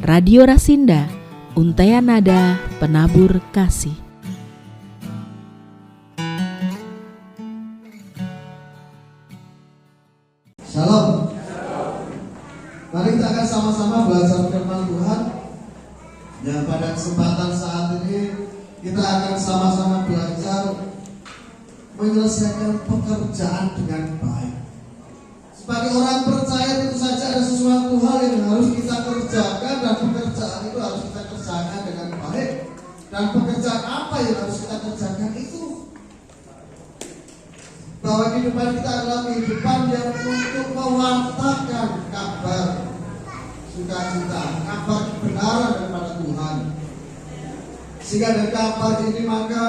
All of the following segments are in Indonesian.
Radio Rasinda, Untaian Nada Penabur Kasih. Shalom. Mari kita akan sama-sama belajar firman Tuhan. Dan pada kesempatan saat ini kita akan sama-sama belajar menyelesaikan pekerjaan dengan baik. Sebagai orang percaya tentu saja ada sesuatu hal yang harus kita kerjakan, dan pekerjaan itu harus kita kerjakan dengan baik. Dan pekerjaan apa yang harus kita kerjakan itu? Bahwa kehidupan kita adalah kehidupan yang untuk mewartakan kabar sukacita, kabar kebenaran daripada Tuhan. Sehingga dari kabar ini maka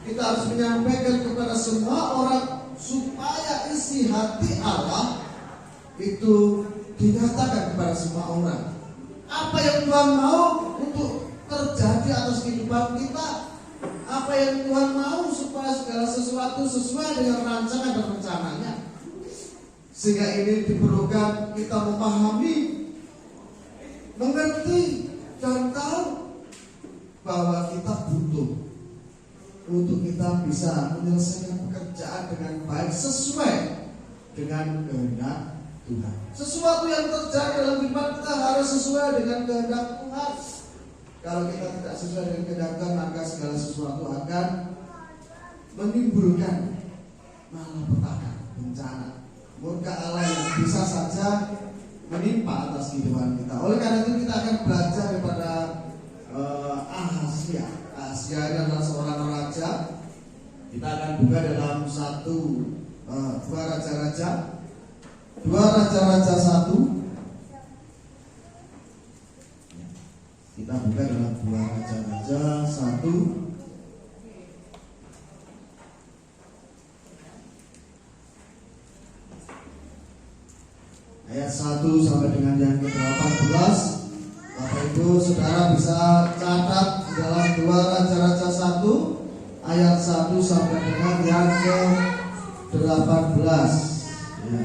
kita harus menyampaikan kepada semua orang supaya isi hati Allah itu dinyatakan kepada semua orang. Apa yang Tuhan mau untuk terjadi atas kehidupan kita, apa yang Tuhan mau supaya segala sesuatu sesuai dengan rancangan dan rencananya. Sehingga ini diperlukan kita memahami, mengerti, dan tahu bahwa kita butuh untuk kita bisa menyelesaikan pekerjaan dengan baik sesuai dengan kehendak Tuhan. Sesuatu yang terjadi dalam kehidupan kita harus sesuai dengan kehendak Tuhan. Kalau kita tidak sesuai dengan kehendak Tuhan, maka segala sesuatu akan menimbulkan malapetaka, bencana, murka Allah yang bisa saja menimpa atas kehidupan kita. Oleh karena itu kita akan belajar daripada Ahazia. Ahazia adalah seorang raja. Kita akan buka dalam dua raja-raja 1. Kita buka dalam dua raja-raja 1 ayat 1 sampai dengan yang ke-18. Bapak Ibu Saudara bisa catat dalam dua raja-raja 1 ayat 1 sampai dengan yang ke-18 ya.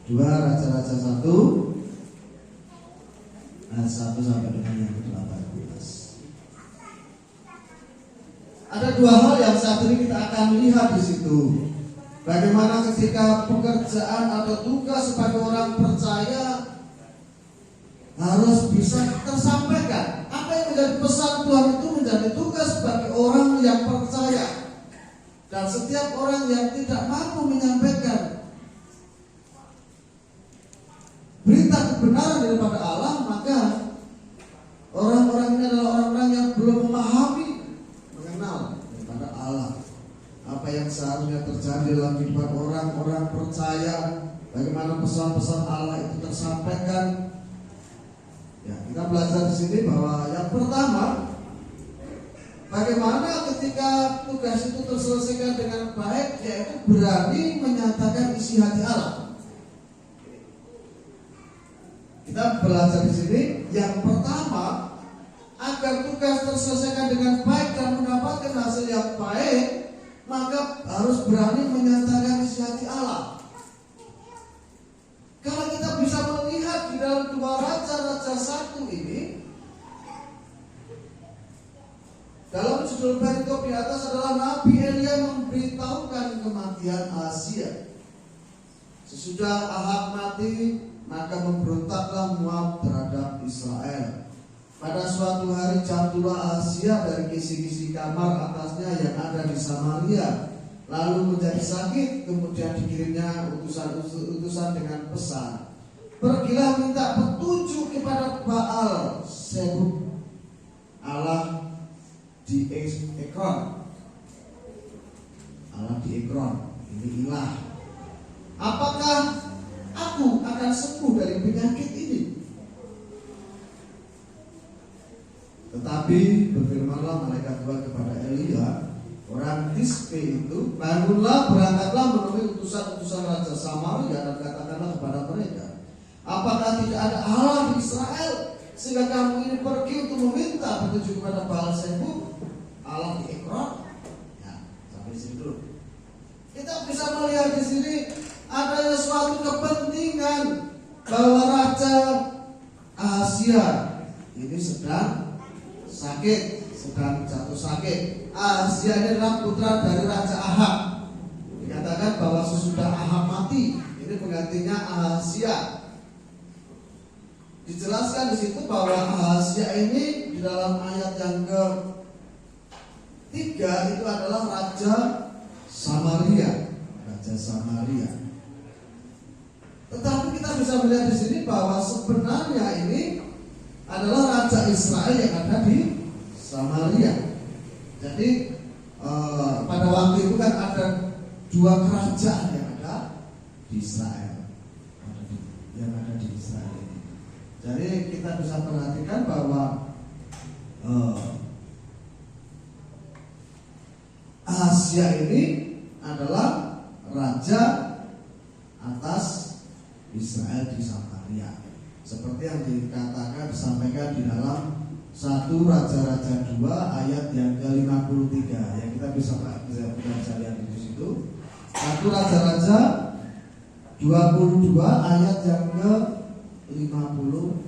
Dua raja-raja 1 ayat 1 sampai dengan yang ke-18. Ada dua hal yang saat ini kita akan lihat di situ. Bagaimana ketika pekerjaan atau tugas sebagai orang percaya harus bisa tersampaikan. Apa yang menjadi pesan Tuhan itu menjadi tugas bagi orang yang percaya. Dan setiap orang yang tidak mampu menyampaikan berita kebenaran daripada Allah, maka orang-orang ini adalah orang-orang yang belum memahami, mengenal daripada Allah. Apa yang seharusnya terjadi dalam kehidupan orang-orang percaya, bagaimana pesan-pesan Allah itu tersampaikan. Ya, kita belajar di sini bahwa yang pertama, bagaimana ketika tugas itu terselesaikan dengan baik, yaitu berani menyatakan isi hati Allah. Kita belajar di sini yang pertama, agar tugas terselesaikan dengan baik dan mendapatkan hasil yang baik, maka harus berani menyatakan isi hati Allah. Kalau kita bisa melihat di dalam dua raja-raja 1 ini, dalam judul perikop di atas adalah Nabi Elia memberitahukan kematian Ahazia. Sesudah Ahab mati, maka memberontaklah Moab terhadap Israel. Pada suatu hari jatuhlah Ahazia dari kisi-kisi kamar atasnya yang ada di Samaria, lalu menjadi sakit. Kemudian dikirimnya utusan dengan pesan, pergilah minta petunjuk kepada Baal Zebub, Allah di Ekron. Allah di Ekron, ini ilah. Apakah aku akan sembuh dari penyakit ini? Tetapi berfirmanlah malaikat Tuhan kepada Elia, orang Tisbe itu, bangunlah, berangkatlah menemui utusan-utusan Raja Samaria dan katakanlah kepada mereka, apakah tidak ada Allah di Israel sehingga kamu ini pergi untuk meminta petunjuk kepada Baal Zebub, Allah di Ekron? Ya, sampai sini dulu. Kita bisa melihat di sini adanya suatu kepentingan bahwa Raja Ahazia ini sedang sakit, sedang jatuh sakit. Ahazia ini adalah putra dari Raja Ahab. Dikatakan bahwa sesudah Ahab mati, ini penggantinya Ahazia. Dijelaskan di situ bahwa Ahazia ini di dalam ayat yang ke-3 itu adalah Raja Samaria. Raja Samaria. Tetapi kita bisa melihat di sini bahwa sebenarnya ini adalah Raja Israel yang ada di Samaria. Jadi pada waktu itu kan ada dua kerajaan yang ada di Israel, yang ada di Israel ini. Jadi kita bisa perhatikan bahwa Ahazia ini adalah raja atas Israel di Samaria, seperti yang dikatakan disampaikan di dalam 1 Raja-Raja 2 ayat yang ke-53 yang kita bisa lihat di situ. 1 Raja-Raja 22 ayat yang ke-52.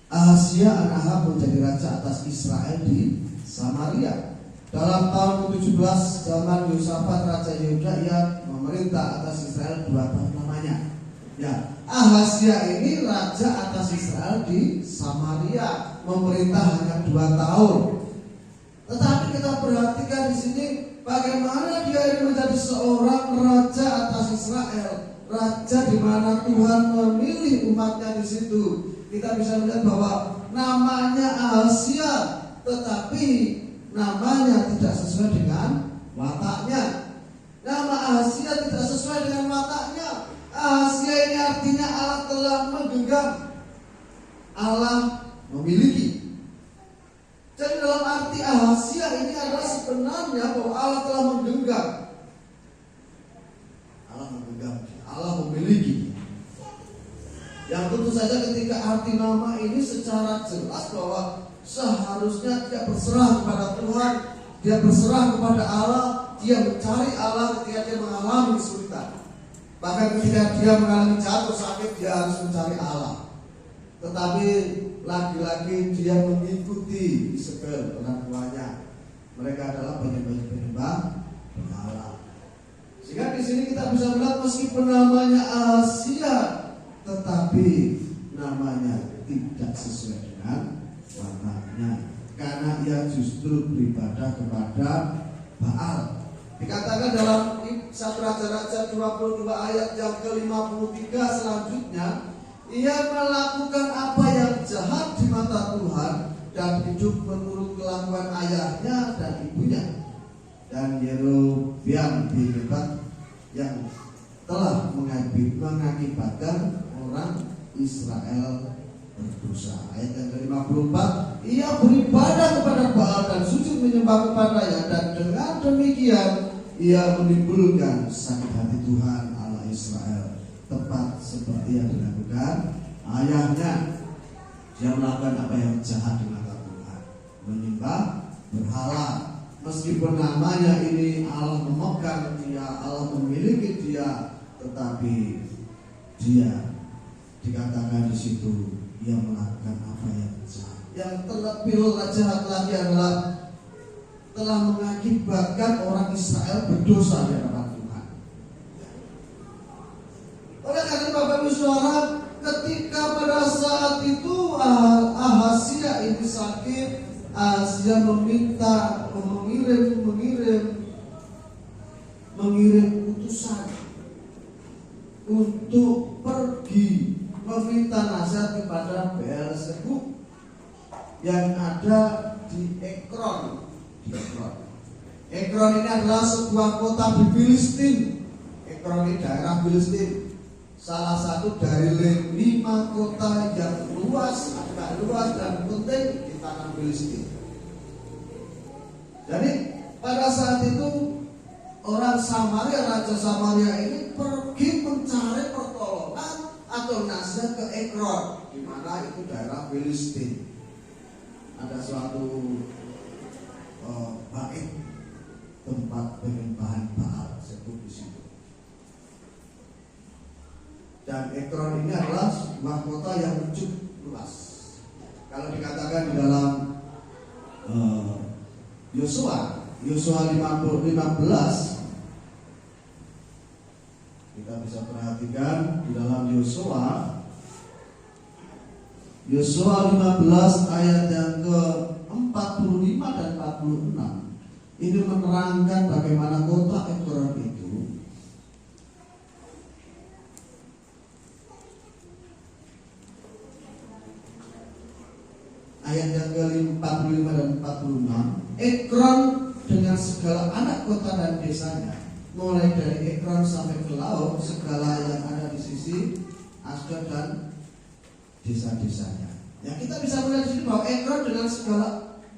Ahazia anak Ahab menjadi raja atas Israel di Samaria. Dalam tahun ke-17 zaman Yosafat Raja Yehuda, ia memerintah atas Israel 2 tahun lamanya. Ya, Ahazia ini raja atas Israel di Samaria, memerintah hanya 2 tahun. Tetapi kita perhatikan di sini bagaimana dia ini menjadi seorang raja atas Israel, raja di mana Tuhan memilih umatnya di situ. Kita bisa melihat bahwa namanya Ahazia, tetapi namanya tidak sesuai dengan wataknya. Nama Ahazia tidak sesuai dengan wataknya. Ahazia ini artinya Allah telah menggenggam, Allah memiliki. Jadi dalam arti Ahazia ini adalah sebenarnya bahwa Allah telah menggenggam, Allah memiliki. Yang tentu saja ketika arti nama ini secara jelas bahwa seharusnya dia berserah kepada Tuhan, dia berserah kepada Allah, dia mencari Allah ketika dia mengalami kesulitan. Bahkan ketika dia mengalami jatuh sakit, dia harus mencari Allah. Tetapi lagi-lagi dia mengikuti Isabel, orang tuanya. Mereka adalah penyembah berhala. Sehingga di sini kita bisa melihat meskipun namanya Ahazia, tetapi namanya tidak sesuai dengan wataknya, karena ia justru beribadah kepada Baal. Dikatakan dalam 1 Raja-Raja 22 ayat yang ke-53 selanjutnya, ia melakukan apa yang jahat di mata Tuhan dan hidup menurut kelakuan ayahnya dan ibunya. Dan Yerobeam bin Nebat yang telah mengakibatkan orang Israel berdosa. Ayat yang ke-54, ia beribadah kepada Baal dan sujud menyembah kepadanya, dan dengan demikian ia menimbulkan sakit hati Tuhan Allah Israel, tepat seperti yang dilakukan ayahnya. Dia melakukan apa yang jahat di mata Tuhan, menyembah berhala. Meskipun namanya ini Allah memegang dia, Allah memiliki dia, tetapi dia dikatakan di situ ia melakukan apa yang jahat. Yang terlebih jahat lagi adalah telah mengakibatkan orang Israel berdosa di hadapan Tuhan. Oleh karena Bapak Ibu Saudara, ketika pada saat itu Ahazia ini sakit, Ahazia meminta mengirim utusan untuk pergi meminta nasihat kepada Beelzebub yang ada di Ekron. Ekron ini adalah sebuah kota di Filistin. Ekron ini daerah Filistin, salah satu dari 5 kota yang agak luas dan penting di tanah Filistin. Jadi pada saat itu orang Samaria, Raja Samaria ini pergi pergi mencari pertolongan atau nasihat ke Ekron, di mana itu daerah Filistin. Ada suatu bait tempat penyembahan Baal sebut di situ. Dan Ekron ini adalah sebuah kota yang cukup luas. Kalau dikatakan di dalam Yosua 15, kita bisa perhatikan di dalam Yosua 15 ayat yang ke-45 dan 46. Ini menerangkan bagaimana kota Ekron itu ayat yang ke-45 dan 46. Ekron dengan segala anak kota dan desanya, mulai dari Ekron sampai ke laut, segala yang ada di sisi Asdod dan desa-desanya. Ya, kita bisa melihat di sini bahwa Ekron dengan segala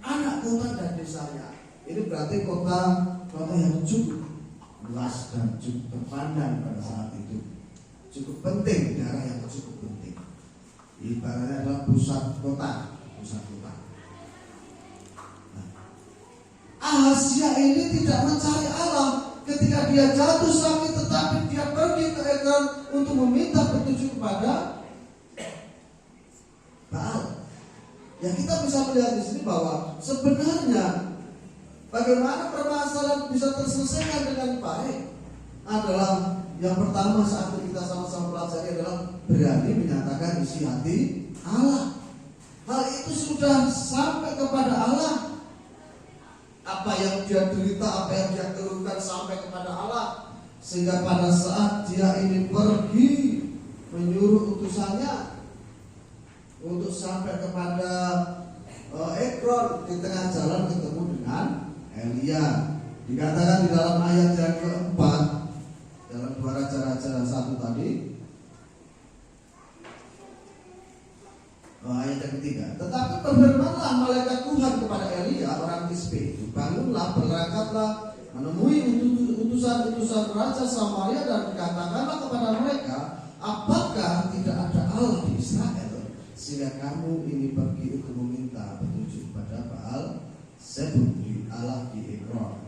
anak kota dan desanya. Ini berarti kota yang cukup luas dan cukup terpandang pada saat itu. Cukup penting, daerah yang cukup penting. Ibaratnya adalah pusat kota. Nah, Ahazia ini tidak mencari Allah ketika dia jatuh sakit, tetapi dia pergi ke Ekron untuk meminta petunjuk kepada Baal. Ya, kita bisa melihat di sini bahwa sebenarnya bagaimana permasalahan bisa terselesaikan dengan baik adalah yang pertama saat kita sama-sama pelajari adalah berani menyatakan isi hati Allah. Hal itu sudah sampai kepada Allah. Apa yang dia derita, apa yang dia keluhkan sampai kepada Allah, sehingga pada saat dia ini pergi menyuruh utusannya untuk sampai kepada Ekron, di tengah jalan ketemu dengan Elia. Dikatakan di dalam ayat yang keempat dalam 2 Raja-Raja 1 tadi, ayat yang ketiga. Tetapi berfirmanlah malaikat Tuhan kepada Elia orang Tisbe itu, bangunlah, berangkatlah, menemui utusan-utusan Raja Samaria dan dikatakanlah kepada mereka, apakah tidak ada Allah di Israel, sehingga kamu ini pergi untuk meminta petunjuk pada Baal Zebub di Allah di Ekron.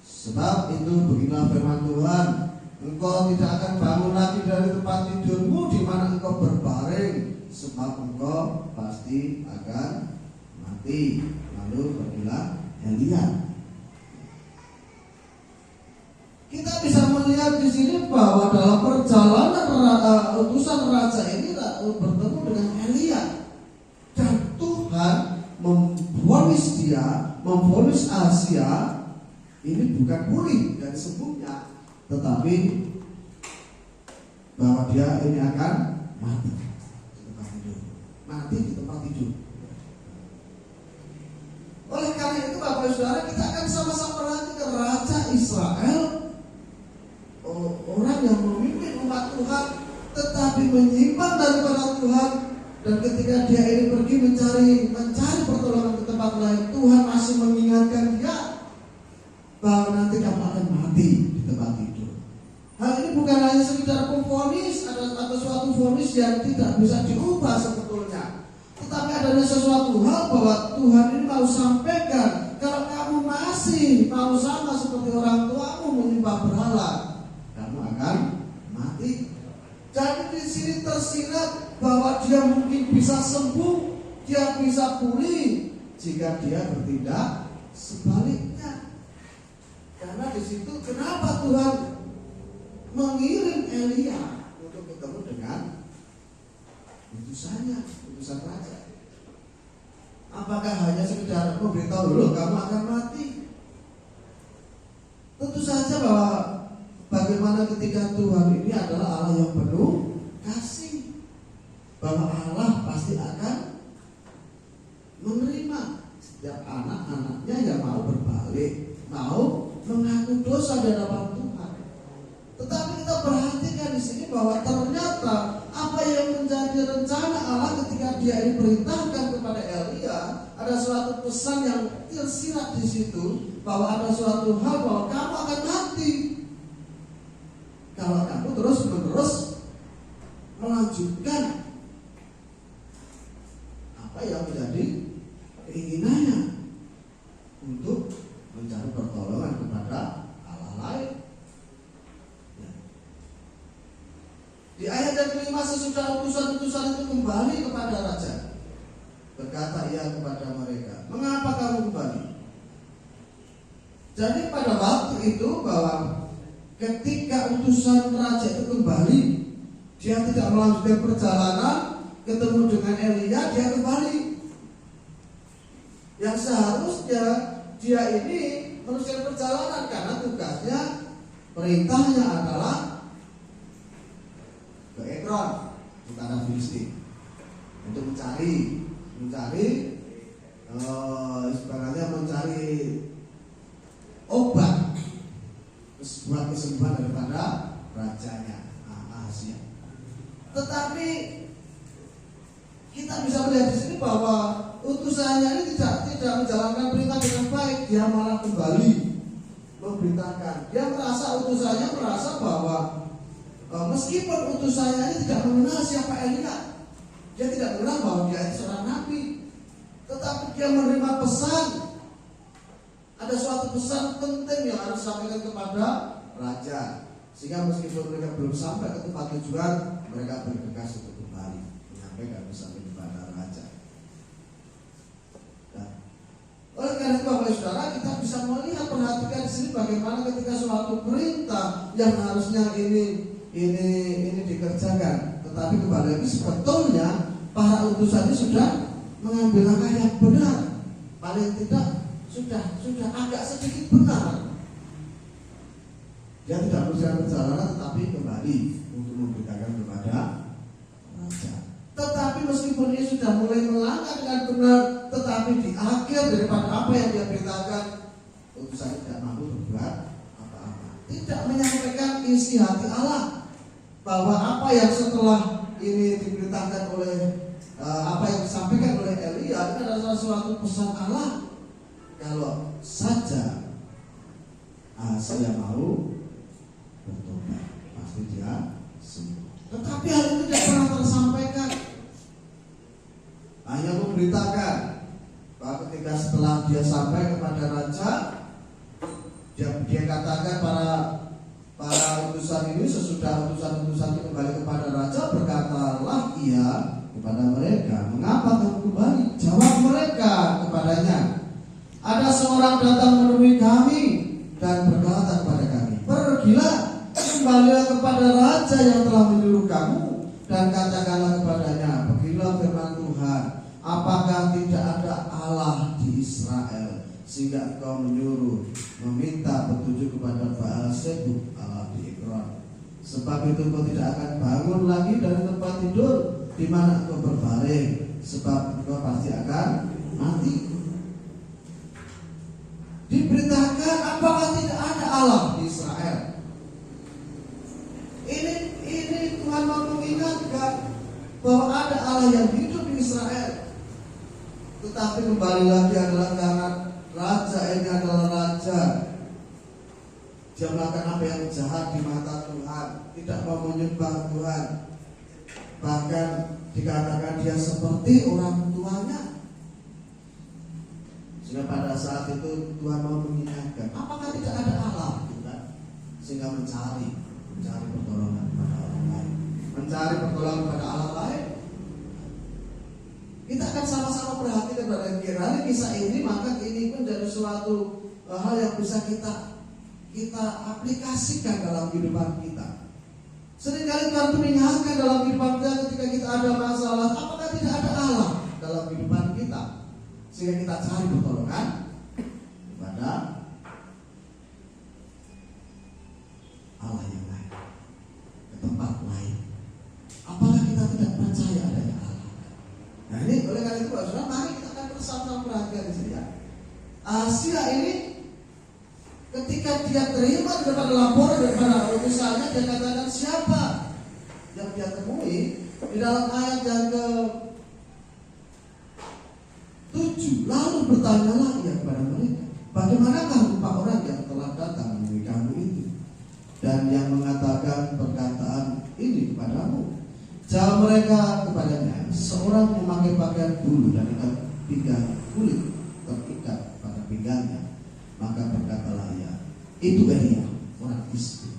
Sebab itu beginilah firman Tuhan, engkau tidak akan bangun lagi dari tempat tidurmu di mana engkau berbaring, sebab engkau pasti akan mati. Lalu pergilah Elia. Kita bisa melihat di sini bahwa dalam perjalanan utusan raja ini bertemu dengan Elia, dan Tuhan memvonis Ahazia ini bukan pulih dari sembuhnya, tetapi bahwa dia ini akan mati di tempat tidur. Mati di tempat tidur. Oleh karena itu Bapak Ibu Saudara, kita akan sama-sama perhatikan Raja Israel, orang yang memimpin umat Tuhan tetapi menyimpang daripada Tuhan, dan ketika dia ini pergi mencari pertolongan ke tempat lain, Tuhan masih mengingatkan dia bahwa nanti kamu akan mati di tempat tidur. Hal ini bukan hanya sekedar pemvonis atau suatu vonis yang tidak bisa diubah sebetulnya, tetapi adanya sesuatu hal bahwa Tuhan ini mau sampaikan, kalau kamu masih mau sama seperti orang tuamu menyembah berhala, kamu akan mati. Jadi di sini tersirat bahwa dia mungkin bisa sembuh, dia bisa pulih jika dia bertindak sebaliknya. Karena di situ kenapa Tuhan mengirim Elia untuk ketemu dengan utusan raja? Apakah hanya sekedar memberitahu dulu kamu akan mati? Tentu saja bahwa bagaimana ketika Tuhan ini adalah Allah yang penuh kasih, bahwa Allah pasti akan menerima setiap anak-anaknya yang mau berbalik, mau mengaku dosa di hadapan Tuhan. Tetapi kita perhatikan di sini bahwa ternyata apa yang menjadi rencana Allah ketika dia ini perintahkan kepada Elia, ada suatu pesan yang tersirat di situ, bahwa ada suatu hal bahwa kamu akan mati. kalau kamu terus-menerus melanjutkan apa yang menjadi keinginannya untuk mencari pertolongan kepada Allah lain. Ya. Di ayat yang kelima, sesudah utusan-utusan itu kembali kepada raja, berkata ia kepada mereka, mengapa kamu kembali? Jadi pada waktu itu bahwa ketika utusan raja itu kembali, dia tidak melanjutkan perjalanan, ketemu dengan Elia, dia kembali. Yang seharusnya dia ini meneruskan perjalanan karena tugasnya, perintahnya adalah ke Ekron di tanah Filistin untuk mencari sebenarnya mencari obat buat kesembuhan daripada rajanya Ahazia. Tetapi kita bisa melihat di sini bahwa utusannya ini tidak menjalankan perintah dengan baik. Dia malah kembali memberitakan. Dia utusannya merasa bahwa meskipun utusannya ini tidak mengenal siapa Elia, dia tidak mengenal bahwa dia itu seorang nabi, tetapi dia menerima pesan. Ada suatu pesan penting yang harus disampaikan kepada raja, sehingga meskipun mereka belum sampai ke tempat tujuan, mereka bergegas untuk kembali menyampaikan pesan kepada raja. Nah, oleh karena itu Bapak Saudara, kita bisa melihat, perhatikan di sini bagaimana ketika suatu perintah yang harusnya ini dikerjakan, tetapi kembali lagi sebetulnya para utusan ini sudah mengambil langkah yang benar, paling tidak sudah agak sedikit benar. Dia tidak meneruskan perjalanan, tetapi kembali untuk memberitakan kepada raja. Tetapi meskipun dia sudah mulai melangkah dengan benar, tetapi di akhir daripada apa yang dia beritakan, utusan tidak mampu berbuat apa-apa, tidak menyampaikan isi hati Allah, bahwa apa yang setelah ini diberitakan oleh apa yang disampaikan oleh Elia itu adalah suatu pesan Allah. Kalau saja saya mau bertobat, pasti dia sembuh. Tetapi hal itu tidak pernah tersampaikan. Hanya memberitakan bahwa ketika setelah dia sampai kepada raja, dia katakan para utusan ini, sesudah utusan-utusan itu kembali kepada raja, berkatalah ia kepada mereka, mengapa kamu kembali? Jawab mereka kepadanya, ada seorang datang menemui kami dan berkata kepada kami, pergilah, kembalilah kepada raja yang telah menyuruh kamu, dan katakanlah kepadanya, beginilah firman Tuhan, apakah tidak ada Allah di Israel, sehingga engkau menyuruh meminta petunjuk kepada Baal-Zebub Allah di Ekron? Sebab itu engkau tidak akan bangun lagi dari tempat tidur di mana engkau berbaring, sebab engkau pasti akan mati. Diberitakan apakah tidak ada Allah di Israel. Ini Tuhan mau mengingatkan bahwa ada Allah yang hidup di Israel. Tetapi kembali lagi adalah karena raja ini adalah raja, dia melakukan apa yang jahat di mata Tuhan, tidak mau menyembah Tuhan. Bahkan dikatakan dia seperti orang tuanya. Sehingga pada saat itu Tuhan mau mengingatkan, apakah tidak ada Allah, sehingga mencari pertolongan kepada orang lain, mencari pertolongan kepada Allah lain. Kita akan sama-sama perhatikan pada kisah ini, maka ini pun jadi suatu hal yang bisa kita aplikasikan dalam kehidupan kita. Seringkali Tuhan mengingatkan dalam kehidupan kita ketika kita ada masalah, apakah tidak ada Allah dalam kehidupan kita, sehingga kita cari pertolongan kepada Allah yang lain, ke tempat lain. Apakah kita tidak percaya adanya Allah? Nah ini oleh karena itu, saudara, mari kita akan bersama-sama perhatikan di sini ya. Ahazia ini ketika dia terima daripada laporan daripada utusannya, dia katakan siapa yang dia temui di dalam ayat yang ke-7. Lalu bertanyalah ia kepada mereka, bagaimanakah rupa orang yang telah datang menemui kamu itu? Dan yang mengatakan Jawab mereka kepadanya, seorang memakai pakaian bulu dan ikat pinggang kulit terikat pada pinggangnya. Maka berkatalah ia, itu Elia, orang Tisbe.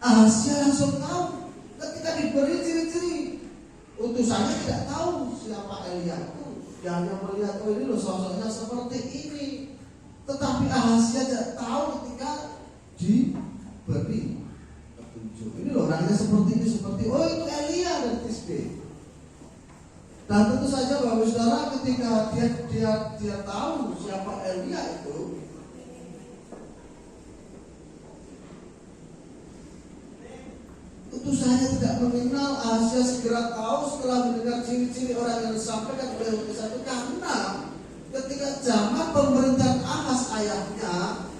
Ahazia langsung tahu ketika diberi ciri-ciri. Utusannya tidak tahu siapa Elia itu. Dia hanya melihat, oh ini loh sosoknya seperti ini. Tetapi Ahazia tidak tahu ketika diberi petunjuk. Ini loh orangnya seperti ini, seperti oh itu Elia dari Tisbe. Dan tentu saja Bapak Saudara ketika dia tahu siapa Elia itu, utusannya tidak mengenal. Ahazia segera tahu setelah mendengar ciri-ciri orang yang disampaikan oleh utusan itu, karena ketika zaman pemerintahan Ahaz ayahnya,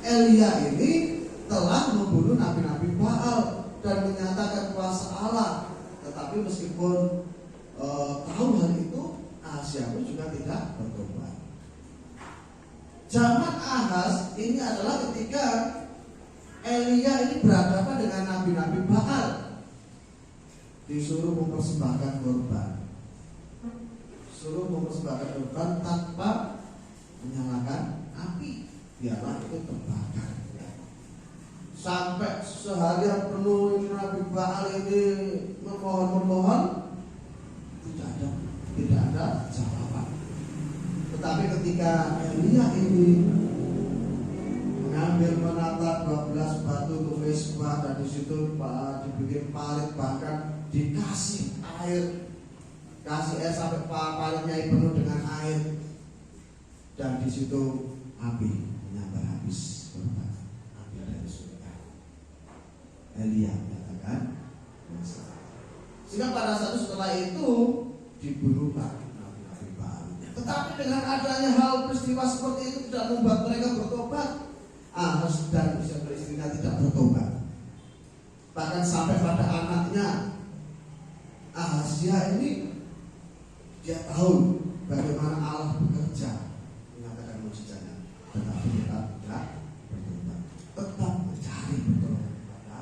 Elia ini telah membunuh nabi-nabi Baal dan menyatakan kuasa Allah. Tetapi meskipun tahu hal itu, Ahazia pun juga tidak bertobat. Zaman Ahaz ini adalah ketika Elia ini berhadapan dengan nabi-nabi Baal, disuruh mempersembahkan korban, tanpa menyalakan api, biarlah itu terbakar. Sampai seharian penuh ini nabi Baal ini memohon, tidak ada jawaban. Tetapi ketika Elia ini menata 12 batu untuk mesbah, dan di situ dibikin parit, bahkan dikasih air, sampai paritnya penuh dengan air, dan di situ api menyambar habis korban, api dari surga. Elia menyatakan masalah. Sehingga pada saat setelah itu dibunuhlah nabi-nabi Baal. Tetapi dengan adanya hal peristiwa seperti itu tidak membuat mereka bertobat. Ahaz dan istrinya tidak bertobat. Bahkan sampai pada anaknya Ahazia ini, dia tahu bagaimana Allah bekerja menyatakan mukjizatnya, tetapi tetap tidak bertobat, tetap mencari pertolongan kepada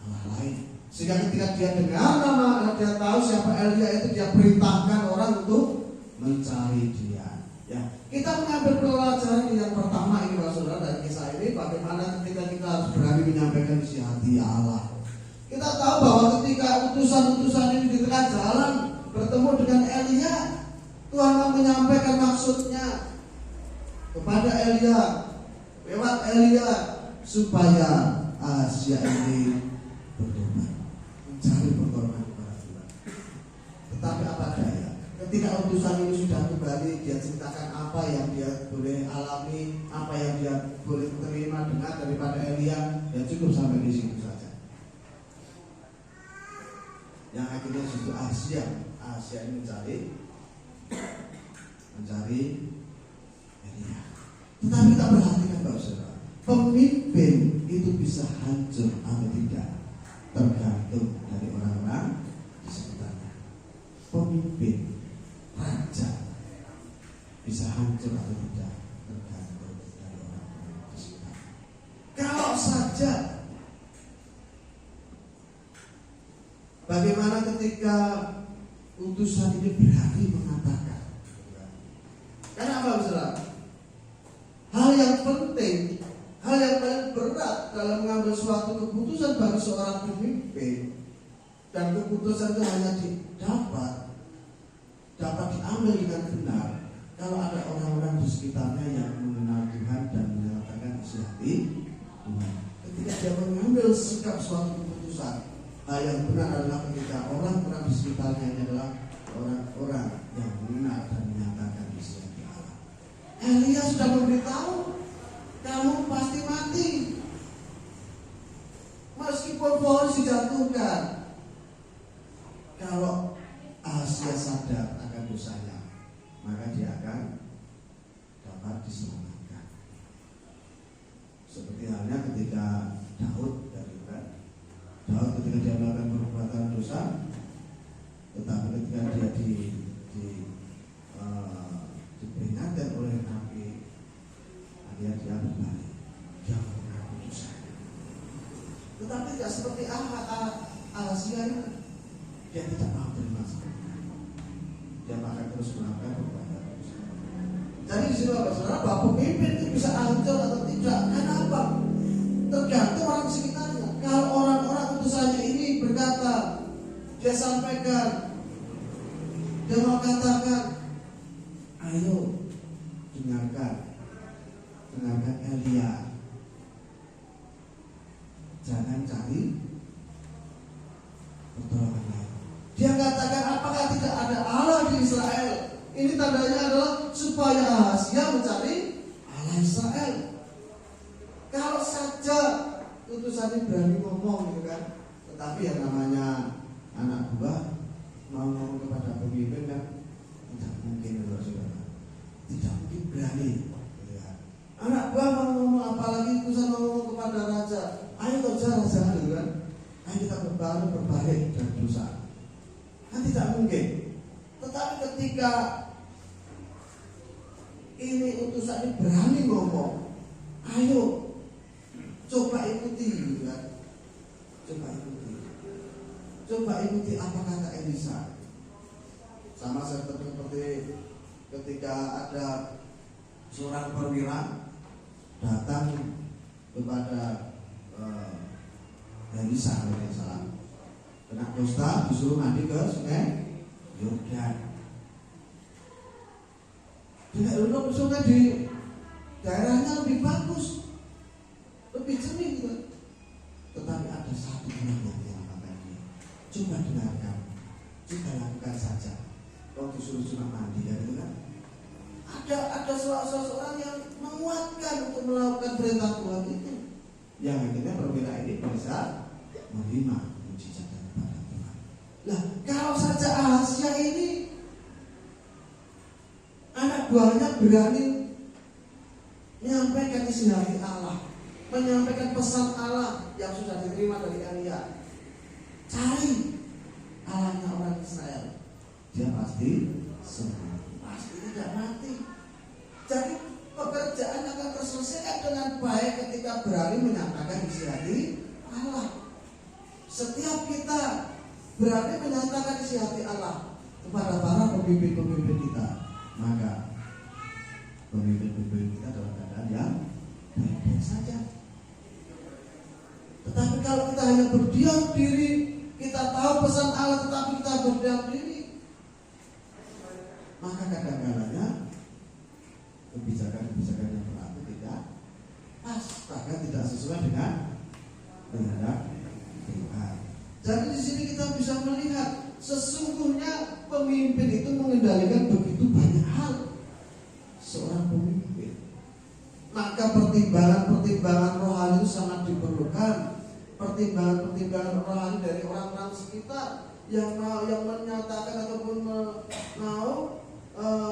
Allah lain. Sehingga ketika dia dengar nama, dia tahu siapa Elia itu, dia perintahkan orang untuk mencari dia. Ya, kita mengambil pelajaran yang pertama ini, Bapak Saudara, dari kisah ini, bagaimana ketika kita harus berani menyampaikan isi hati Allah. Kita tahu bahwa ketika utusan-utusan ini di tengah jalan bertemu dengan Elia, Tuhan mau menyampaikan maksudnya kepada Elia, lewat Elia, supaya Ahazia ini bertobat, mencari pertolongan kepada Tuhan. Tetapi apa daya, ketika utusan ini sudah kembali, dia ceritakan apa yang dia boleh alami, apa yang dia boleh terima dengar daripada Elia, ya cukup sampai di situ saja. Yang akhirnya justru Ahazia ini mencari Elia. Tetapi kita perhatikan Bapak Saudara, pemimpin itu bisa hancur atau tidak tergantung dari orang-orang di sekitarnya. Pemimpin, raja bisa hancur atau tidak tergantung dari orang-orang di sekitarnya. Kalau saja bagaimana ketika utusan ini berani mengatakan, karena apa Saudara? Hal yang penting, hal yang paling berat dalam mengambil suatu keputusan bagi seorang pemimpin, dan keputusan itu hanya dapat diambil dengan benar kalau ada orang-orang di sekitarnya yang mengenal Tuhan dan menyatakan isi hati Tuhan. Ketika dia mengambil sikap suatu keputusan, hal yang benar adalah ketika orang-orang di sekitarnya ini adalah orang-orang yang mengenal dan menyatakan isi hati Allah. Elia sudah memberitahu, kamu pasti mati meskipun pohon dijatuhkan. Kalau Ahazia sadar akan dosanya, maka dia akan dapat diselamatkan. Seperti halnya ketika Daud ketika dia melakukan perbuatan dosa, tetapi ketika dia diperingatkan oleh Nabi, dia berbalik, dia mengaku dosanya. Tetapi tidak seperti Ahazia itu. Dia tidak mau terima seperti itu. Dia akan terus melakukan perbuatan dosa. Jadi di sini saudara, bahwa pemimpin itu bisa hancur atau tidak. Kenapa? Tergantung orang sekitarnya. Kalau orang-orang utusannya ini berkata, dia sampaikan, dia mau katakan, ayo dengarkan Elia, jangan cari pertolongan lain. Dia katakan, apakah tidak ada Allah di Israel? Ini tandanya adalah supaya Ahazia mencari Allah Israel. Kalau saja utusan ini berani ngomong gitu kan, tetapi yang namanya anak buah mau ngomong kepada pemimpin kan tidak mungkin, saudara. Tidak mungkin berani. Ya. Anak buah mau ngomong, apalagi utusan mau ngomong kepada raja, ayo kerja raja gitu kan, ayo kita berbalik dan berusaha. Kan tidak mungkin. Tetapi ketika ini utusan ini berani ngomong, ayo coba ikuti gitu kan. Coba ikuti apa kata Elisa. Sama seperti ketika ada seorang perwira datang kepada Elisa alaihissalam, kena kusta, disuruh mandi ke sungai Yordan. Tidak dulu sungai di daerahnya lebih bagus, lebih jernih gitu. Tetapi ada satu orang yang mengatakan dia, coba dengarkan, kita lakukan saja. Kalau disuruh cuma mandi kan, ada seseorang yang menguatkan untuk melakukan perintah Tuhan itu, yang akhirnya perwira ini bisa menerima mujizat daripada Tuhan. Nah, kalau saja Ahazia ini anak buahnya berani menyampaikan isi hati Allah, menyampaikan pesan Allah yang sudah diterima dari Elia, cari Allahnya orang Israel, dia pasti sembuh, pasti tidak mati. Jadi pekerjaan akan terselesaikan dengan baik ketika berani menyatakan isi hati Allah. Setiap kita berani menyatakan isi hati Allah kepada para pemimpin-pemimpin kita, maka pemimpin-pemimpin kita dalam keadaan yang baik-baik saja. Tetapi kalau kita hanya berdiam diri, kita tahu pesan Allah tetapi kita berdiam diri, maka kadang-kadangnya kebijakan-kebijakan yang berlaku tidak pas, bahkan tidak sesuai dengan kehendak Tuhan. Jadi di sini kita bisa melihat sesungguhnya pemimpin itu mengendalikan begitu banyak hal. Seorang pemimpin, maka pertimbangan rohani itu sangat diperlukan. Pertimbangan rohani dari orang-orang sekitar yang menyatakan ataupun mau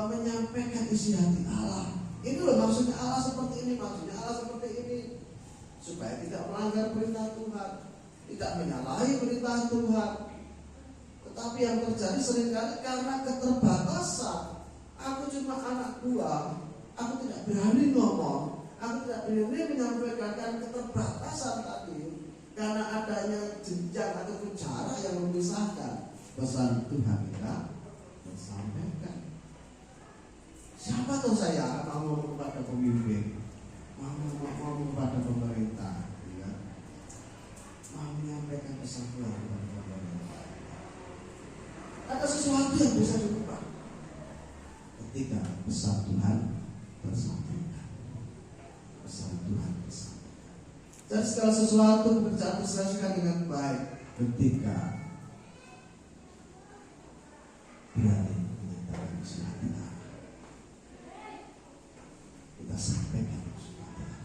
menyampaikan isi hati Allah. Ini loh maksudnya Allah seperti ini, maksudnya Allah seperti ini, supaya tidak melanggar perintah Tuhan, tidak menyalahi perintah Tuhan. Tetapi yang terjadi seringkali karena keterbatasan, aku cuma anak buah, aku tidak berani ngomong, aku tidak berani menyampaikan keterbatasan tadi, karena adanya jenjang ataupun jarak yang memisahkan pesan Tuhan kita disampaikan. Siapa tahu saya mau ngomong kepada pemimpin, mau ngomong kepada pemerintah, ya, mau menyampaikan pesan Tuhan kepada pemerintah. Ada sesuatu yang bisa diubah ketika pesan Tuhan tersampaikan. Pesan Tuhan tersampaikan. Jadi segala sesuatu pekerjaan diselesaikan dengan baik ketika berani menyatakan isi hati Allah. Kita sampaikan isi hati Allah.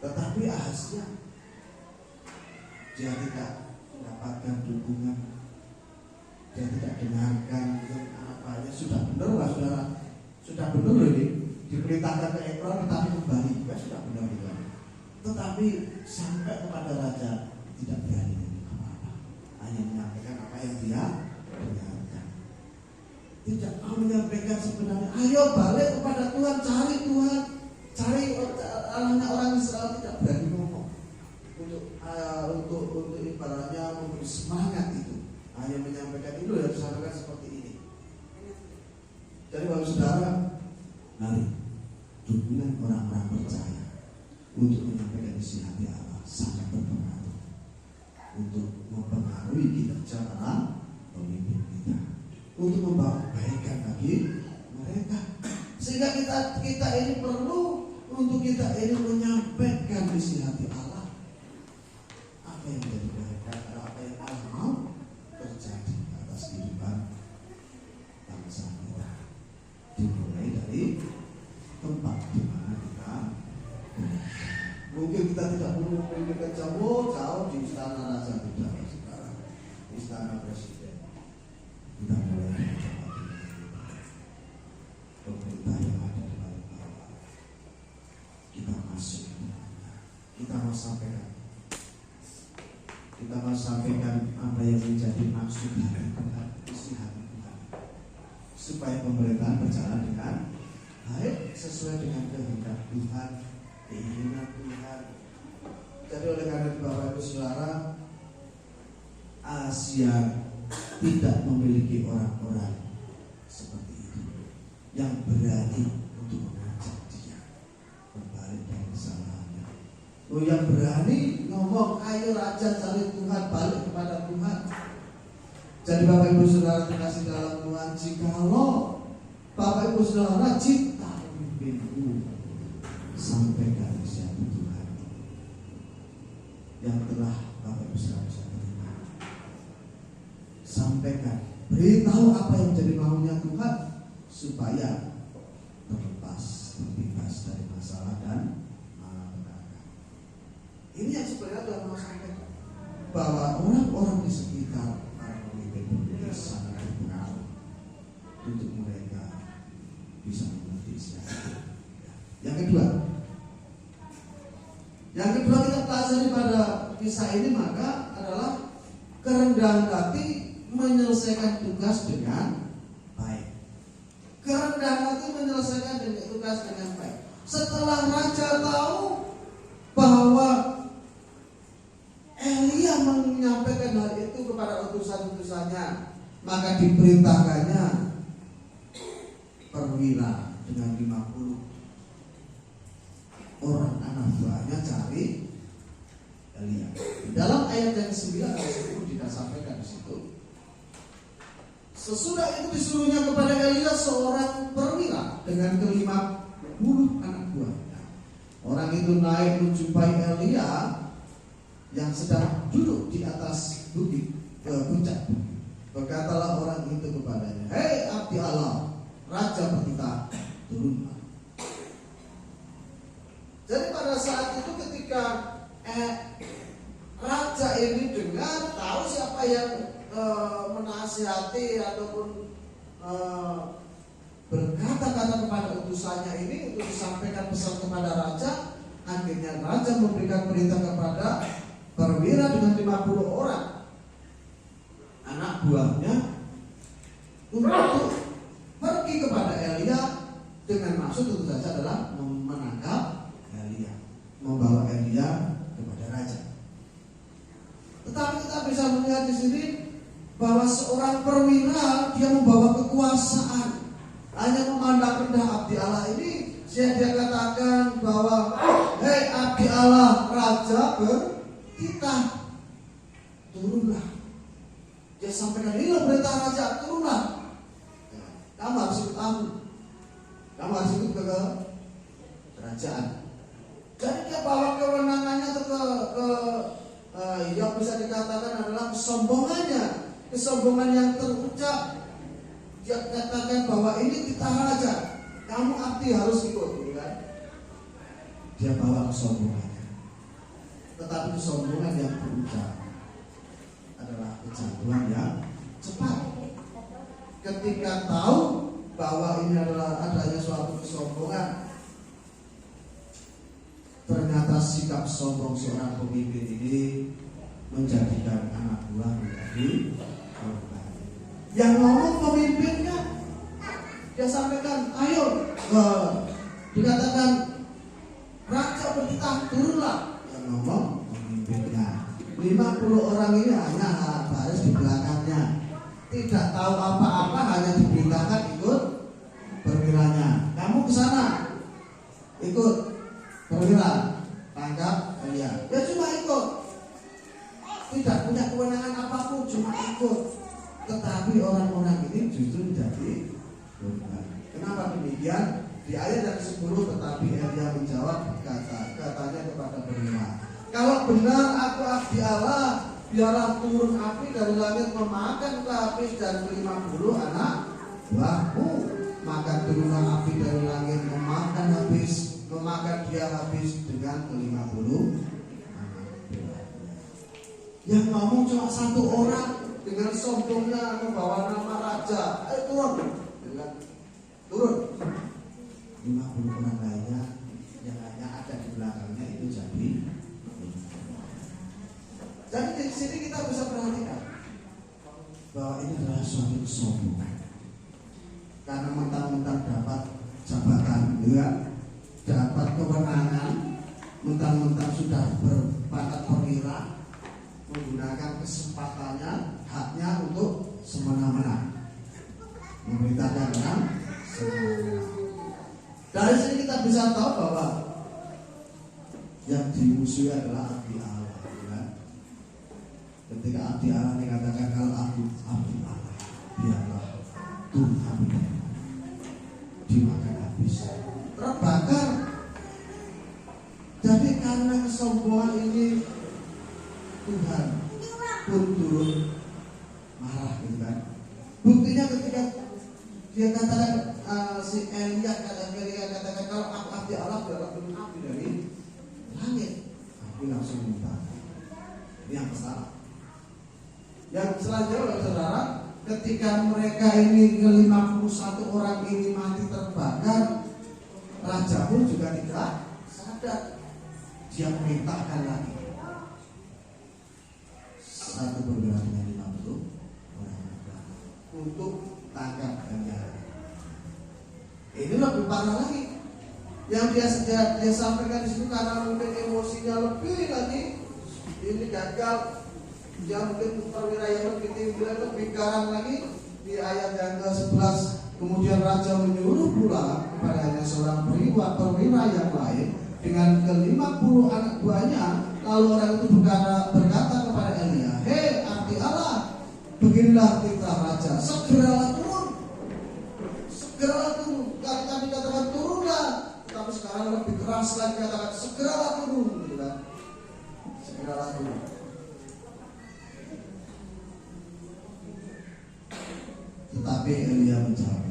Tetapi Ahazia dia tidak mendapatkan dukungan, dia tidak dengarkan apa-apa. Sudah benar lah saudara, sudah benar ini diperintahkan ke Ekron tetapi kembali juga sudah benar juga. Tetapi sampai kepada raja tidak berani apa-apa, hanya menyampaikan apa yang dia dengarkan. Tidak mau menyampaikan sebenarnya, ayo balik kepada Tuhan, cari Tuhan, cari Allahnya orang Israel. Tidak berani ngomong untuk Jadi Bapak Saudara, mari dukungan orang-orang percaya untuk menyampaikan isi hati Allah sangat berpengaruh untuk mempengaruhi kinerja para pemimpin kita, untuk membawa kebaikan bagi mereka. Sehingga kita ini perlu untuk kita ini menyampaikan isi hati Allah, apa yang menjadi kebaikan, apa yang Allah mau terjadi atas kehidupan bangsa kita, dimulai dari tempat di mana kita berada. Mungkin kita tidak perlu memikirkan jauh di istana raja, tidak, sekarang istana presiden. Kita mulai dari tempat ini. Pemerintah yang ada di balik bawah, kita masuk, kita mau sampaikan apa yang menjadi maksud dari Tuhan, isi hati Tuhan, supaya pemerintahan berjalan dengan baik sesuai dengan kehendak Tuhan, keinginan Tuhan. Jadi oleh karena itu Bapak Ibu Saudara, Asia tidak memiliki orang-orang seperti itu yang berani untuk mengajak dia kembali dari kesalahannya, yang berani ngomong, ayo raja cari Tuhan, balik kepada Tuhan. Jadi Bapak Ibu Saudara terkasih dalam Tuhan, jikalau Bapak Ibu Saudara cinta pemimpinku, sampaikan isi hati Tuhan yang telah Bapak Ibu Saudara bisa terima. Sampaikan, beritahu apa yang menjadi maunya Tuhan, supaya terbebas dari masalah dan malapetaka. Ini yang sebenarnya Tuhan mau sampaikan, bahwa orang-orang di sekitar para pemimpin sangat berpengaruh untuk mereka bisa mengerti siapa. Yang kedua kita pelajari pada kisah ini maka adalah kerendahan hati menyelesaikan tugas dengan baik. Kerendahan hati menyelesaikan tugas dengan baik. Setelah raja tahu bahwa Elia menyampaikan hal itu kepada utusan-utusannya, maka diperintahkannya perwira dengan 50 orang anak buahnya cari Elia. Dalam ayat yang ke-9 ayat 10 tidak sampaikan di situ. Sesudah itu disuruhnya kepada Elia seorang perwira dengan ke-50 anak buahnya. Orang itu naik menjumpai Elia yang sedang duduk di atas bukit puncak. Berkatalah orang itu kepadanya, hei abdi Allah, raja berkata, turunlah. Jadi pada saat itu ketika raja ini dengar, tahu siapa yang menasihati ataupun berkata-kata kepada utusannya ini untuk disampaikan pesan kepada raja, akhirnya raja memberikan perintah kepada perwira dengan 50 orang anak buahnya untuk pergi kepada Elia dengan maksud tentu saja adalah menangkap Elia, membawa Elia kepada raja. Tetapi kita bisa melihat di sini bahwa seorang perwira dia membawa kekuasaan, hanya memandang rendah abdi Allah ini. Dia katakan bahwa hei abdi Allah raja bertitah, turunlah. Dia sampaikan, ini loh perintah raja, turunlah. Kamu harus ikut aku, kamu harus ikut ke kerajaan. Jadi dia bawa kewenangannya yang bisa dikatakan adalah kesombongan yang terucap. Dia katakan bahwa ini kita raja, kamu abdi harus ikut, kan? Dia bawa kesombongannya, tetapi kesombongan yang terucap adalah kejatuhan yang cepat. Ketika tahu bahwa ini adalah adanya suatu kesombongan, ternyata sikap sombong seorang pemimpin ini menjadikan anak buah menjadi korban. Yang ngomong pemimpinnya, dia sampaikan, ayo, dikatakan raja bertitah, turunlah. Yang ngomong pemimpinnya. 50 orang ini hanya baris di belakangnya, tidak tahu apa-apa, hanya diberitakan ikut beneran tangkap Elia. Dia cuma ikut, tidak punya kewenangan apapun, cuma ikut. Tetapi orang-orang ini justru menjadi korban. Kenapa demikian? Di ayat yang 10, tetapi Elia menjawab katanya kepada perwira, kalau benar aku abdi Allah, biarlah turun api dari langit memakan Lapis dan 50 anak buahmu. Maka turunlah api dari langit memakan dia habis dengan 50 anak buahnya. Yang ngomong cuma satu orang dengan sombongnya membawa nama raja. Ayo turun. 50 orang lainnya yang hanya ada di belakangnya itu jadi. Jadi di sini kita bisa perhatikan bahwa ini adalah suatu kesombongan. Karena mentang-mentang dapat jabatan, dapat kewenangan, mentang-mentang sudah berpangkat perwira, menggunakan kesempatannya, haknya untuk semena-mena memerintahkan orang semena-mena. Dari sini kita bisa tahu bahwa yang dimusuhi adalah abdi Allah. Ketika abdi Allah dikatakan kalau aku abdi Allah, biarlah turun api dimakan habis, terbakar. Jadi karena kesombongan ini Tuhan pun turun marah, gitu kan? Buktinya ketika dia katakan si Elia katakan kalau aku abdi Allah, biarlah turun api dari langit. Api langsung muntah. Ini yang pertama. Yang selanjutnya, saudara, ketika mereka ini ke-51 orang ini mati terbakar, raja pun juga tidak sadar. Dia perintahkan lagi satu perwira dengan 50 orang untuk tangkap Elia. Ini lebih parah lagi. Yang dia sampaikan di situ karena mungkin emosinya lebih lagi, ini gagal. Dia mungkin perwira yang lebih tinggi, lebih garang lagi. Di ayat yang ke-11, kemudian raja menyuruh pula kepadanya seorang perwira yang lain dengan ke-50 anak buahnya. Lalu orang itu berkata kepada Elia, hei abdi Allah, beginilah titah raja, segeralah turun. Kami katakan turunlah, tapi sekarang lebih keras lagi, katakan segeralah turun, gitu kan? Segeralah turun. Tetapi Elia menjawab,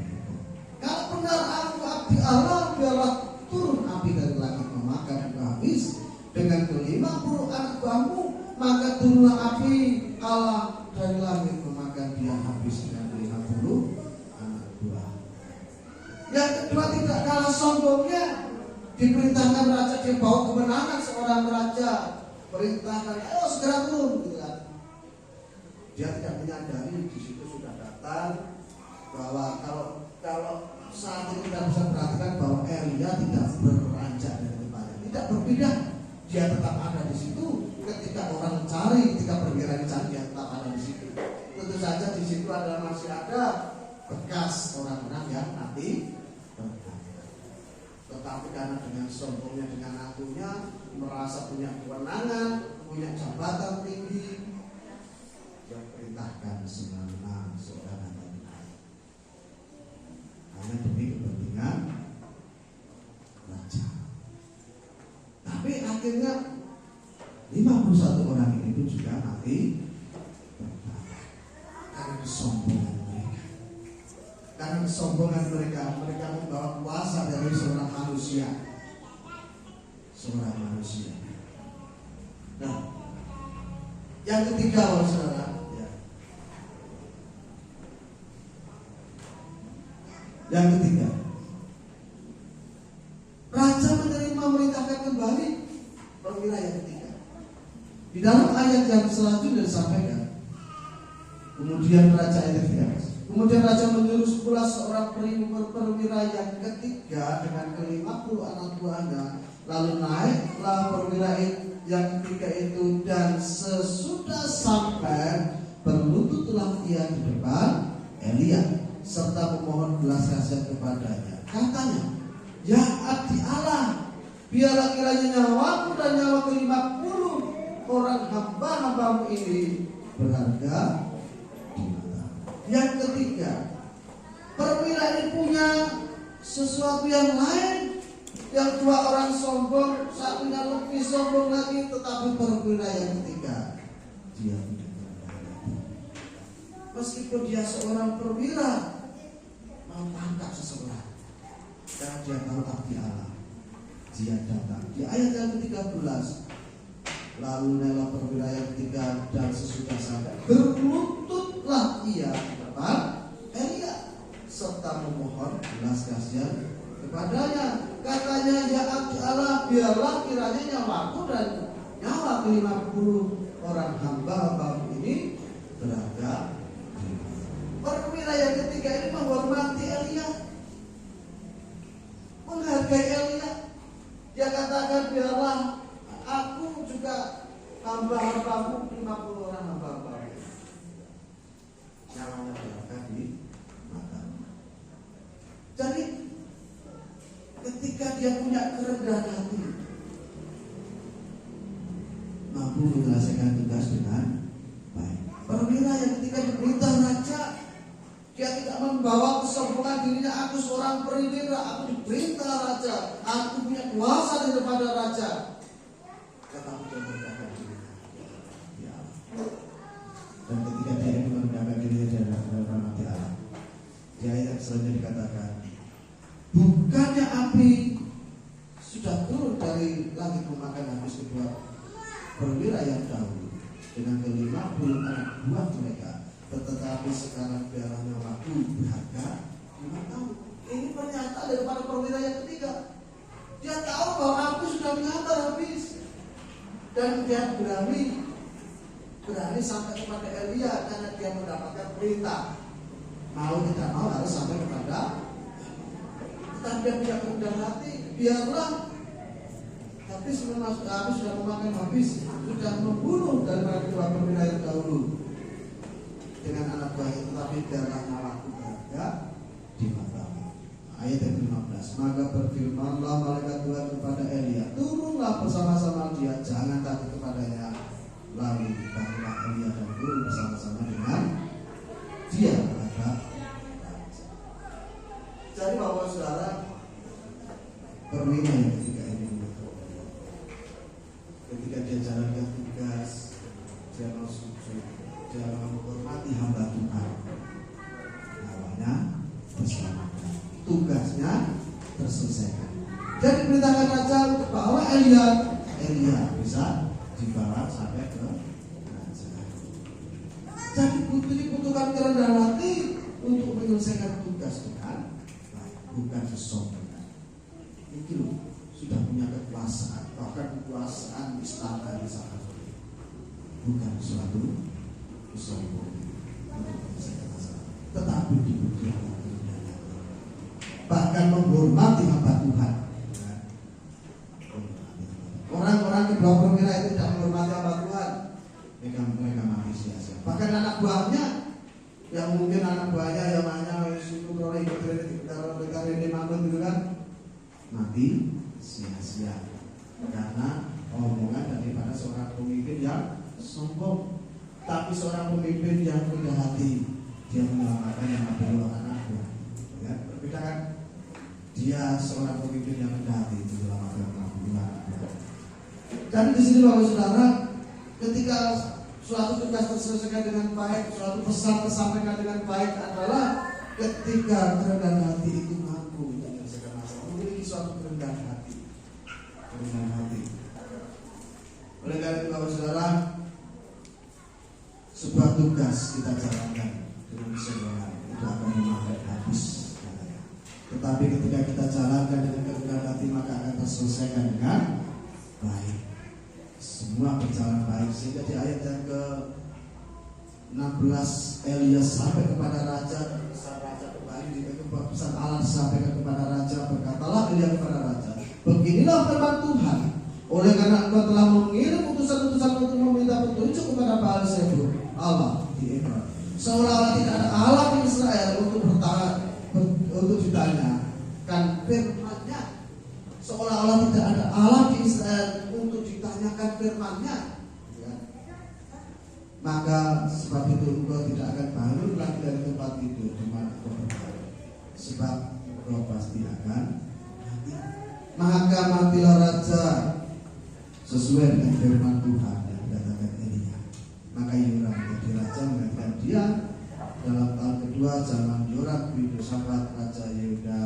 kalau benar aku abdi Allah, biarlah turun api dari langit memakan dan habis dengan ke-50 anak buahmu. Maka turunlah api Allah dari langit memakan dia habis dengan 50 anak buah. Yang kedua, tidak kalah sombongnya, diperintahkan raja, dia bawa kemenangan seorang raja, perintahkan ayo segera turun, gitu kan? Dia tidak menyadari di situ sudah datang bahwa kalau saat ini kita bisa perhatikan bahwa Elia tidak beranjak dari tempatnya, tidak berpindah, dia tetap ada di situ. Ketika orang cari, ketika perwira dicari, dia tetap ada di situ. Tentu saja di situ masih ada bekas orang-orang yang mati. Tetapi karena dengan sombongnya, dengan akunya, merasa punya kewenangan, punya jabatan tinggi, dia perintahkan semena-mena saudara hanya demi kepentingan raja. Tapi akhirnya 51 orang ini pun juga mati karena kesombongan mereka. Karena kesombongan mereka membawa kuasa dari seorang manusia. Nah, yang ketiga, saudara, yang ketiga, raja memerintahkan kembali perwira yang ketiga. Di dalam ayat yang selanjutnya disampaikan, kemudian raja menyuruh pula seorang perwira yang ketiga dengan ke-50 anak buahnya. Lalu naiklah perwira yang ketiga itu, dan sesudah sampai berlututlah ia di depan Elia serta memohon belas kasihan kepadanya. Katanya, ya abdi Allah, biarlah kiranya nyawaku dan nyawa ke-50 orang hamba-hambamu ini berharga di mata. Yang ketiga, perwira ini punya sesuatu yang lain. Yang dua orang sombong, satunya lebih sombong lagi, tetapi perwira yang ketiga, dia tidak rendah hati. Meskipun dia seorang perwira, mau tangkap seseorang, karena dia tahu abdi Allah, dia datang. Di ayat yang ke-13, lalu naiklah perwira yang ketiga dan sesudah sampai berlututlah ia di depan Elia serta memohon belas kasihan kepadanya. Katanya, ya abdi Allah, biarlah kiranya nyawaku dan nyawa ke-50 orang hamba-hambamu ini berharga. Perwira yang ketiga ini menghormati Elia, menghargai Elia. Dia katakan, biarlah aku juga hamba-hambamu 50 orang hamba-hambamu nyawanya berharga di mata. Jadi ketika dia punya kerendahan hati, mampu menyelesaikan tugas dengan baik. Perwira yang ketika diperintah raja, dia tidak membawa kesombongan dirinya, aku seorang perwira, aku diperintah raja, aku punya kuasa di depan raja. Tetapi dia merendahkan dirinya, ya. Dan ketika dia merendahkan dirinya di hadapan Allah, di ayat selanjutnya dikatakan, bukannya api sudah turun dari langit memakan habis kedua perwira yang dahulu dengan ke-50 anak buah mereka, tetapi sekarang biarlah nyawaku berharga 5 tahun. Ini pernyataan daripada perwira yang ketiga. Dia tahu bahwa api sudah mengantar habis, dan dia berani sampai kepada Elia karena dia mendapatkan perintah. Mau tidak mau harus sampai kepada. Tapi dia punya kerendahan hati, biarlah habis sudah memakan habis, sudah membunuh daripada kedua perwira yang dahulu dengan anak buah itu, tapi biarlah nyawaku berharga di matamu. Ayat yang ke-15, maka berfirmanlah malaikat Tuhan kepada Elia, turunlah bersama-sama dia, jangan takut kepadanya. Lalu bangunlah Elia dan turun bersama-sama dengan dia terhadap. Jadi bahwa saudara, perwira yang ketiga ini, ketika dia jalankan tugas, dia mau sujud, dia menghormati hamba Tuhan, namanya terselamatkan, tugasnya terselesaikan. Jadi diberitakan raja bahwa Elia bisa dibawa sampai ke raja. Jadi dibutuhkan kerendahan hati untuk menyelesaikan tugas dengan bukan kesombongan. Itu loh, sudah punya kekuasaan, bahkan kekuasaan istana di sana. Bukan suatu kesombongan untuk menyelesaikan masalah, tetapi dibutuhkan kerendahan. Bahkan menghormati hamba Tuhan. Orang-orang kedua perwira itu tidak menghormati hamba Tuhan, mereka mati sia-sia. Bahkan anak buahnya, yang mungkin anak buahnya yang hanya suku orang ikut ini manut gitu kan, mati sia-sia karena omongan daripada seorang pemimpin yang sombong. Tapi seorang pemimpin yang rendah hati, dia menyelamatkan yang ada anak buah. Ya, berbeda kan? Dia seorang pemimpin yang rendah hati, itu menyelamatkan anak buah. Jadi di sini Bapak Saudara, ketika suatu tugas terselesaikan dengan baik, suatu pesan tersampaikan dengan baik adalah ketika kerendahan hati itu mampu menyelesaikan masalah, memiliki suatu kerendahan hati. Oleh karena itu Bapak Saudara, sebuah tugas kita jalankan dengan kesombongan itu akan memakan habis. Tetapi ketika kita jalankan dengan kerendahan hati, maka akan terselesaikan dengan baik. Semua berjalan baik, sehingga di ayat yang ke-16 Elia sampai kepada raja, pesan raja kembali di pesan Allah disampaikan kepada raja. Berkatalah Elia kepada raja, beginilah firman Tuhan, oleh karena engkau telah mengirim utusan-utusan untuk meminta petunjuk kepada Baal-zebub Allah di Ekron, seolah-olah tidak ada Allah di Israel untuk bertanya, untuk ditanya kan firman-Nya, seolah-olah tidak ada Allah di Israel untuk ditanyakan firman-Nya, ya. Maka sebab itu engkau tidak akan bangun lagi dari tempat tidur di mana engkau berbaring, sebab engkau pasti akan mati. Maka matilah raja sesuai dengan firman Tuhan yang dikatakan Elia. Maka Yoram menjadi raja menggantikan dia dalam tahun kedua zaman Yoram bin Yosafat raja Yehuda,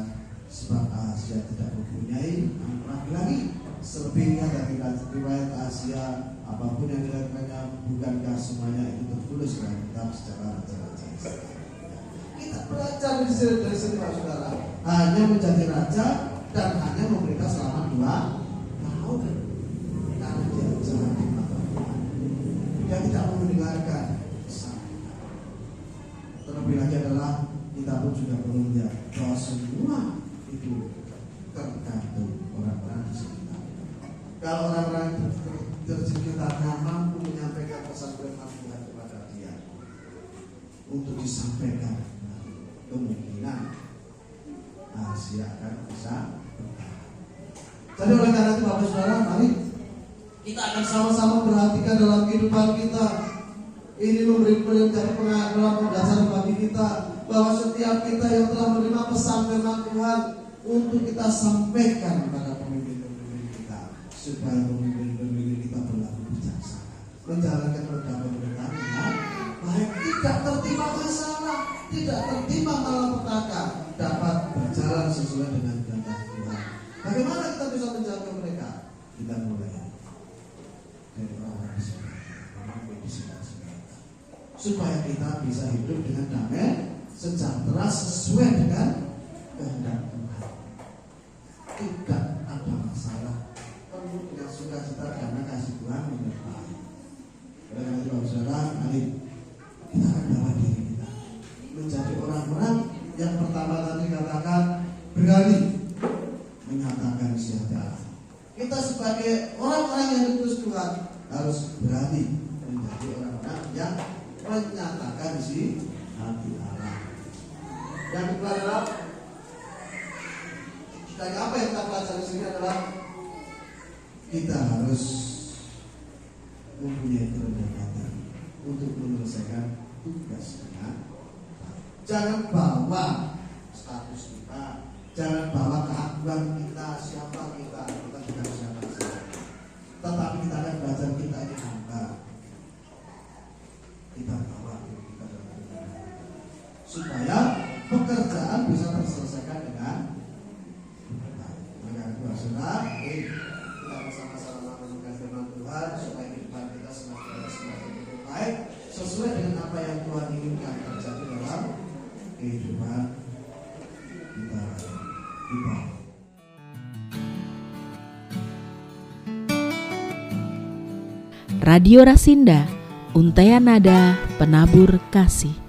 sebab Ahazia tidak mempunyai anak lagi. Selebihnya dari riwayat Asia, apapun yang dilakukannya, bukankah semuanya itu tertulis dalam kitab sejarah raja-raja Israel? Kita belajar dari sini Pak Saudara, hanya menjadi raja dan hanya memerintah selama 2 tahun karena dia jalan di mata Tuhan. Dia tidak mau mendengarkan pesan. Terlebih lagi adalah kita pun juga perlu melihat bahwa semua itu tergantung orang-orang di sekitar. Kalau orang-orang tersekitarnya mampu menyampaikan pesan firman Tuhan kepada dia untuk disampaikan, kemungkinan Asia akan bisa bertahan. Jadi oleh karena itu Bapak Saudara, mari kita akan sama-sama perhatikan dalam kehidupan kita. Ini menjadi pengalaman pembelajaran bagi kita bahwa setiap kita yang telah menerima pesan firman Tuhan untuk kita sampaikan kepada pemimpin-pemimpin kita, supaya pemimpin-pemimpin kita berlaku bijaksana, menjalankan roda pemerintahan dengan baik, tidak tertimpa masalah, tidak tertimpa malapetaka, dapat berjalan sesuai dengan kehendak Tuhan. Bagaimana kita bisa menjaga mereka? Kita mulai dari orang-orang di sekitar, supaya kita bisa hidup dengan damai, sejahtera, sesuai dengan kehendak Tuhan. Tidak ada masalah, penuh dengan sukacita karena kasih Tuhan menyertai. Oleh karena itu Saudara, mari kita akan bawa diri kita menjadi orang-orang yang pertama tadi katakan berani menyatakan siapa. Kita sebagai orang-orang yang diutus Tuhan harus berani menjadi orang-orang yang menyatakan isi hati Allah. Yang kedua adalah dari apa yang kita pelajari di sini adalah kita harus mempunyai kerendahan hati untuk menyelesaikan tugas dengan baik. Jangan bawa status kita, jangan bawa keakuan kita, siapa kita bukan siapa. Tetapi kita akan belajar kita ini hamba. Kita bawa kita dalam kebenaran, supaya pekerjaan bisa terselesaikan dengan baik. Maka itu Saudara, kita bersama-sama menemukan firman Tuhan supaya kehidupan kita semakin baik sesuai dengan apa yang Tuhan inginkan terjadi dalam kehidupan kita. Radio Rasinda, Untaian Nada Penabur Kasih.